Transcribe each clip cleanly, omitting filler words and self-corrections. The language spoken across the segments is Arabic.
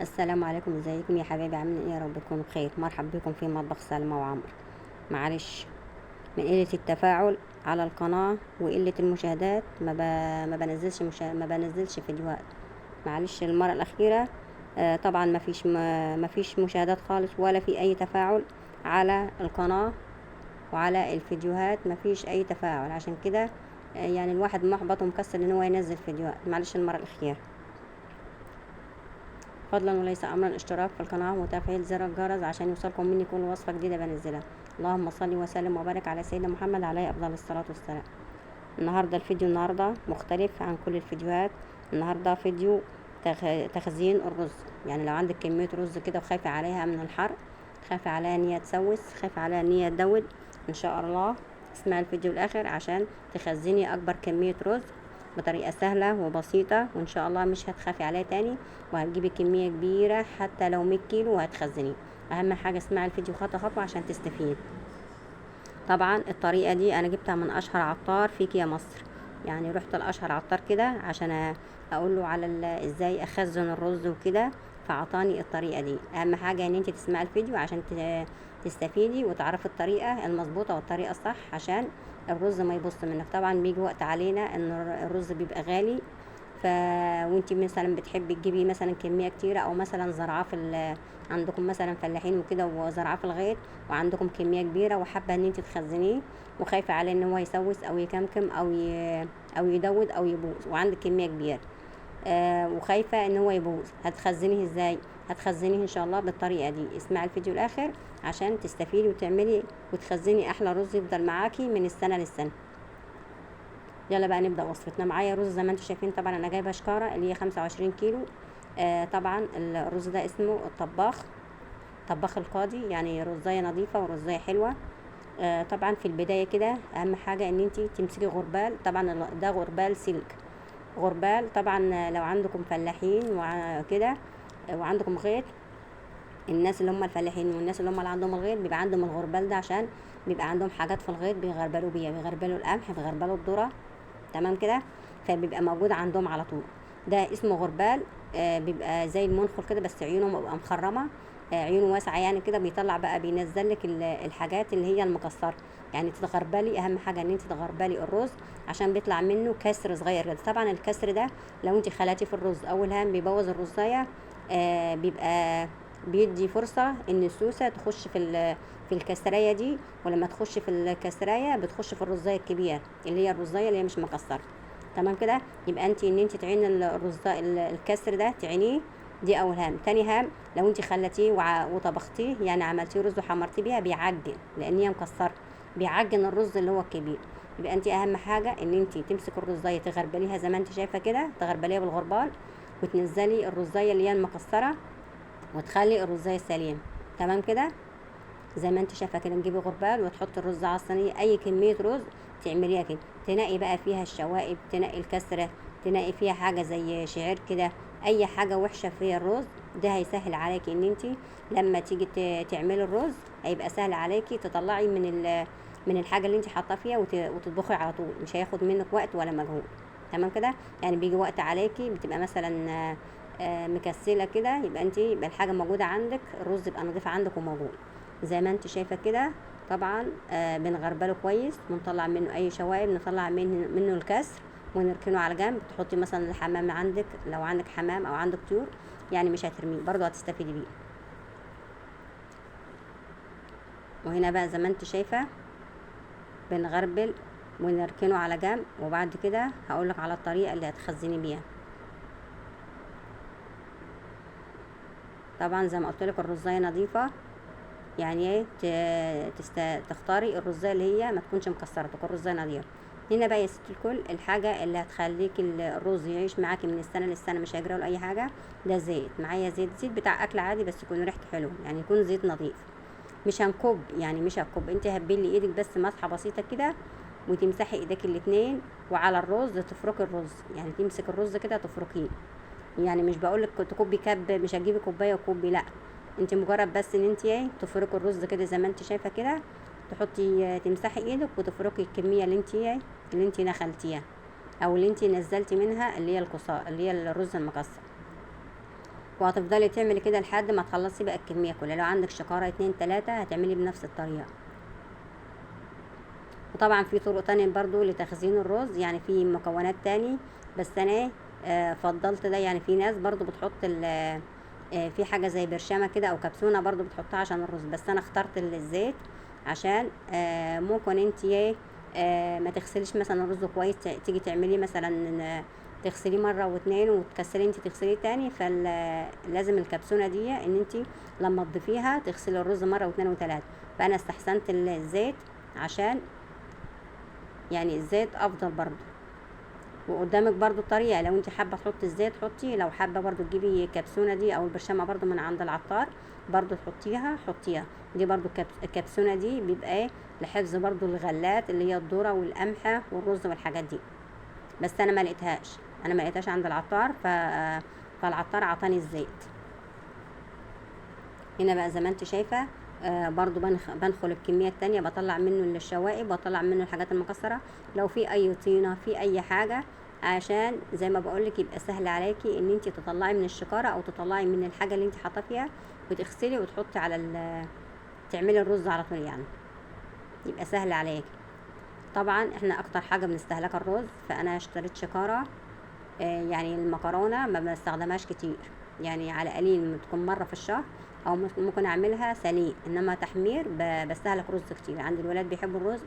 السلام عليكم، ازيكم يا حبايبي؟ عاملين ايه؟ يا رب تكونوا بخير. مرحبا بكم في مطبخ سلمى وعمر. معلش من قلة التفاعل على القناة وقلة المشاهدات ما بنزلش فيديوهات. معلش المرة الأخيرة طبعا ما فيش مشاهدات خالص، ولا في أي تفاعل على القناة وعلى الفيديوهات. ما فيش أي تفاعل، عشان كده يعني الواحد محبط ومكسل ان هو ينزل فيديوهات. معلش المرة الأخيرة. فضلا وليس امرا اشتراك في القناه وتفعيل زر الجرس عشان يوصلكم مني كل وصفه جديده بنزلها. اللهم صل وسلم وبارك على سيدنا محمد عليه افضل الصلاه والسلام. النهارده مختلف عن كل الفيديوهات. النهارده فيديو تخزين الرز. يعني لو عندك كميه رز كده وخايفه عليها من الحر، خايفه عليها ان هي تسوس، خايفه عليها ان هي تدود، ان شاء الله اسمع الفيديو الاخر عشان تخزني اكبر كميه رز بطريقه سهله وبسيطه، وان شاء الله مش هتخافي عليها تاني، وهتجيبي كميه كبيره حتى لو 100 كيلو وهتخزنيه. اهم حاجه اسمعي الفيديو خطوه خطوه عشان تستفيد. طبعا الطريقه دي انا جبتها من اشهر عطار فيك يا مصر. يعني رحت لاشهر عطار كده عشان اقول له على ازاي اخزن الرز وكده، فعطاني الطريقه دي. اهم حاجه ان انت تسمعي الفيديو عشان تستفيدي وتعرفي الطريقه المظبوطه والطريقه الصح، عشان الرز ما يبص منك. طبعا بيجي وقت علينا ان الرز بيبقى غالي، وانتي مثلا بتحبي تجيبي مثلا كميه كتيره، او مثلا زرعاه عندكم مثلا فلاحين وكده وزرعاه في الغيط، وعندكم كميه كبيره وحابه ان انتي تخزنيه، وخايفه عليه ان هو يسوس او يكمكم او يدود او يبوظ، وعندك كميه كبيره وخايفه ان هو يبوظ. هتخزنيه ازاي؟ هتخزنيه ان شاء الله بالطريقه دي. اسمعي الفيديو الاخر عشان تستفيدي وتعملي وتخزني احلى رز يفضل معاكي من السنه للسنه. يلا بقى نبدأ وصفتنا. معايا رز زي ما انتم شايفين. طبعا انا جايبه شكارة اللي هي 25 كيلو. طبعا الرز ده اسمه الطباخ، طباخ القاضي، يعني رزاية نظيفة ورزاية حلوة. طبعا في البداية كده اهم حاجة ان انت تمسكي غربال. طبعا ده غربال سلك، غربال. طبعا لو عندكم فلاحين وكده وعندكم غيط، الناس اللي هم الفلاحين والناس اللي هم اللي عندهم الغيط بيبقى عندهم الغربال ده، عشان بيبقى عندهم حاجات في الغيط بيغربلوا بيها، بيغربلوا القمح، بيغربلوا الذرة. تمام كده، فبيبقى موجود عندهم على طول. ده اسمه غربال. بيبقى زي المنخل كده، بس عيونه بتبقى مخرمه، عيونه واسعه يعني كده. بيطلع بقى بينزل لك الحاجات اللي هي المكسره. يعني تتغربلي، اهم حاجه ان انت تغربلي الرز عشان بيطلع منه كسر صغير كده. طبعا الكسر ده لو انت خلاتيه في الرز اول هام بيبوظ الرزايه. بيبقى بيدي فرصه ان السوسه تخش في الكسرايه دي، ولما تخش في الكسرايه بتخش في الرزايه الكبيره اللي هي الرزايه اللي هي مش مكسره. تمام كده. يبقى انت ان انت تعيني الكسر ده تعينيه. دي اول هام. تاني هام، لو انت خلتيه وطبختيه، يعني عملتيه رز وحمرتيه بيها، بيعجن لان هي مكسره، بيعجن الرز اللي هو الكبير. يبقى انت اهم حاجه ان انت تمسك الرزايه تغربليها زي ما انت شايفه كده، تغربليها بالغربال، وتنزلي الرزايه اللي هي المكسره، وتخلي الرزايه سليمه. تمام كده زي ما انت شايفه كده. نجيبي غربال وتحط الرز على الصينيه، اي كميه رز تعمليها كده، تنقي بقى فيها الشوائب، تنقي الكسره، تنقي فيها حاجه زي شعير كده، اي حاجه وحشه في الرز. ده هيسهل عليكي ان انت لما تيجي تعملي الرز، هيبقى سهل عليكي تطلعي من الحاجه اللي انت حاطاه فيها وتطبخي على طول. مش هياخد منك وقت ولا مجهود. تمام كده. يعني بيجي وقت عليكي بتبقى مثلا مكسله كده، يبقى الحاجه موجوده عندك، الرز يبقى نضيف عندك وموجود زي ما انت شايفه كده. طبعا بنغربله كويس ونطلع منه اي شوائب، نطلع منه الكسر ونركنه على جنب. تحطي مثلا الحمام عندك، لو عندك حمام او عندك طيور، يعني مش هترميه، برضو هتستفيدي بيه. وهنا بقى زي ما انت شايفه بنغربل ونركنه على جنب، وبعد كده هقولك على الطريقه اللي هتخزني بيها. طبعا زي ما قلت لك الرزايه نظيفه، يعني ايه تختاري الرزايه اللي هي ما تكونش مكسره، تكون رزايه نظيفه. هنا بقى يا ست الكل، الحاجه اللي هتخليك الرز يعيش معاكي من السنه للسنه، مش هيجرى له اي حاجه، ده زيت. معايا زيت بتاع اكل عادي، بس يكون ريحته حلوه، يعني يكون زيت نظيف. مش هنكب، يعني مش هنكب، انت هتبلي ايدك بس مسحه بسيطه كده، وتمسحي ايديك الاتنين، وعلى الرز تفركي الرز، يعني تمسك الرز كده تفركيه. يعني مش بقولك تكبي كب، مش هتجيبي كوبايه وكوبي، لا، انت مجرد بس ان انت تفركي الرز كده زي ما انت شايفه كده. تحطي تمسحي ايدك وتفركي الكميه اللي انت نخلتيها، او اللي انت نزلتي منها، اللي هي القصاء، اللي هي الرز المكسر. وهتفضلي تعملي كده لحد ما تخلصي بقى الكميه كلها. لو عندك شكاره 2 3 هتعملي بنفس الطريقه. وطبعا في طرق تانية برضو لتخزين الرز، يعني في مكونات تاني، بس انا فضلت ده. يعني في ناس برضو بتحط في حاجة زي برشامة كده او كبسونة برضو بتحطها عشان الرز، بس انا اخترت الزيت عشان ممكن انت ما تغسليش مثلا الرز كويس، تيجي تعملي مثلا تغسليه مرة واتنين وتكسلي انت تغسليه تاني، فلازم الكبسونة دي ان انت لما تضيفيها تغسلي الرز مرة واتنين وتلاتة. فانا استحسنت الزيت عشان يعني الزيت افضل برضو. وقدامك برضو الطريقه، لو انت حابه تحطي الزيت حطي، لو حابه برضو تجيبي الكبسونه دي او البرشامه برضو من عند العطار برضو تحطيها حطيها. دي برضو الكبسونه دي بيبقى ايه لحفظ برضو الغلات اللي هي الذره والقمحه والرز والحاجات دي. بس انا ما لقيتهاش عند العطار، فالعطار عطاني الزيت. هنا بقى زي ما انت شايفه برضو بنخل الكميه التانية، بطلع منه الشوائب وبطلع منه الحاجات المكسره، لو في اي طينه في اي حاجه، عشان زي ما بقولك يبقى سهل عليكي ان انت تطلعي من الشكاره او تطلعي من الحاجه اللي انت حاطه فيها وتغسلي وتحطي على تعملي الرز على طول، يعني يبقى سهل عليكي. طبعا احنا اكتر حاجه بنستهلكها الرز، فانا اشتريت شكاره. يعني المكرونه ما بستخدمهاش كتير، يعني على قليل تكون مره في الشهر، او ممكن اعملها سليق، انما تحمير بستهلك رز كتير. عندي الولاد بيحبوا الرز،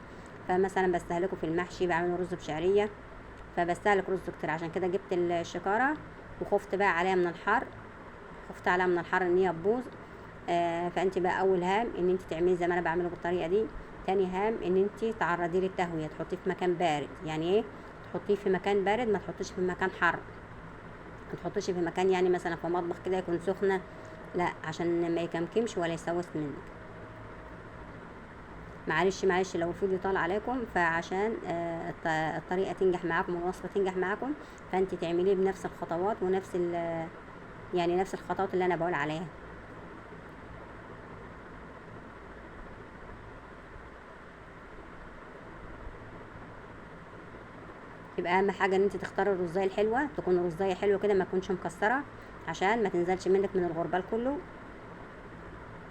فمثلا بستهلكه في المحشي، بعمل رز بشعريه، فبستهلك رز كتير. عشان كده جبت الشكاره، وخفت بقى عليها من الحر، ان هي تبوظ. فانت بقى اول هام ان انت تعملي زي ما انا بعمله بالطريقه دي. تاني هام ان انت تعرضيه للتهويه، تحطيه في مكان بارد. يعني ايه تحطيه في مكان بارد؟ ما تحطيش في مكان حر، ما تحطيش في مكان يعني مثلا في مطبخ كده يكون سخنه، لا، عشان ما يكمكمش ولا يسوس منك. معلش لو الفيديو طال عليكم، فعشان الطريقه تنجح معاكم والوصفه تنجح معاكم، فانت تعمليه بنفس الخطوات ونفس يعني نفس الخطوات اللي انا بقول عليها. يبقى اهم حاجه ان انت تختاري الرزايه الحلوه، تكون الرزايه حلوه كده، ما تكونش مكسره عشان ما تنزلش منك من الغربال كله.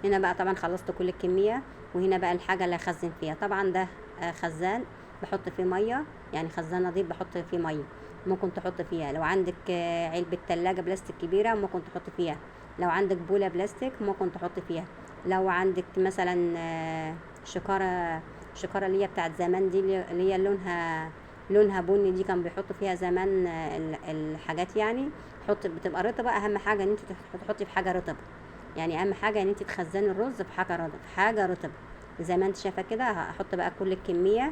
هنا بقى طبعا خلصت كل الكميه، وهنا بقى الحاجه اللي هخزن فيها. طبعا ده خزان بحط فيه ميه، يعني خزان نظيف بحط فيه ميه. ممكن تحط فيها لو عندك علبه تلاجة بلاستيك كبيره ممكن تحط فيها، لو عندك بوله بلاستيك ممكن تحط فيها، لو عندك مثلا شكاره اللي هي بتاعت زمان دي، اللي هي لونها بني، دي كان بيحطوا فيها زمان الحاجات، يعني بتبقى رطبه. اهم حاجه ان انت تحطي في حاجه رطبه، يعني اهم حاجه ان انت تخزني الرز في حاجه رطبه. زي ما انت شايفه كده هحط بقى كل الكميه.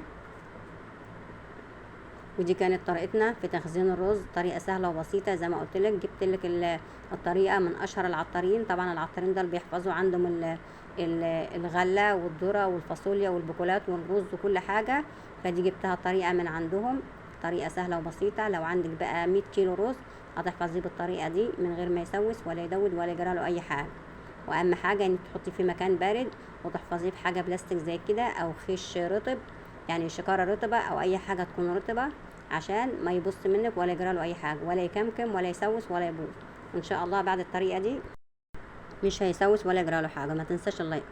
ودي كانت طريقتنا في تخزين الرز، طريقه سهله وبسيطه. زي ما قلت لك جبت لك الطريقه من اشهر العطارين. طبعا العطارين دول بيحفظوا عندهم الغله والذره والفاصوليا والبقولات والرز وكل حاجه، فدي جبتها الطريقه من عندهم، طريقه سهله وبسيطه. لو عندك بقى 100 كيلو رز هتحفظيه بالطريقه دي من غير ما يسوس ولا يدود ولا يجرى له اي حاجه. واهم حاجه انك تحطيه في مكان بارد، وتحفظيه في حاجه بلاستيك زي كده او خيش رطب، يعني شكاره رطبه او اي حاجه تكون رطبه، عشان ما يبص منك ولا يجرى له اي حاجه ولا يكمكم ولا يسوس ولا يبوظ. ان شاء الله بعد الطريقه دي مش هيسوس ولا يجرى له حاجه. ما تنساش اللايك.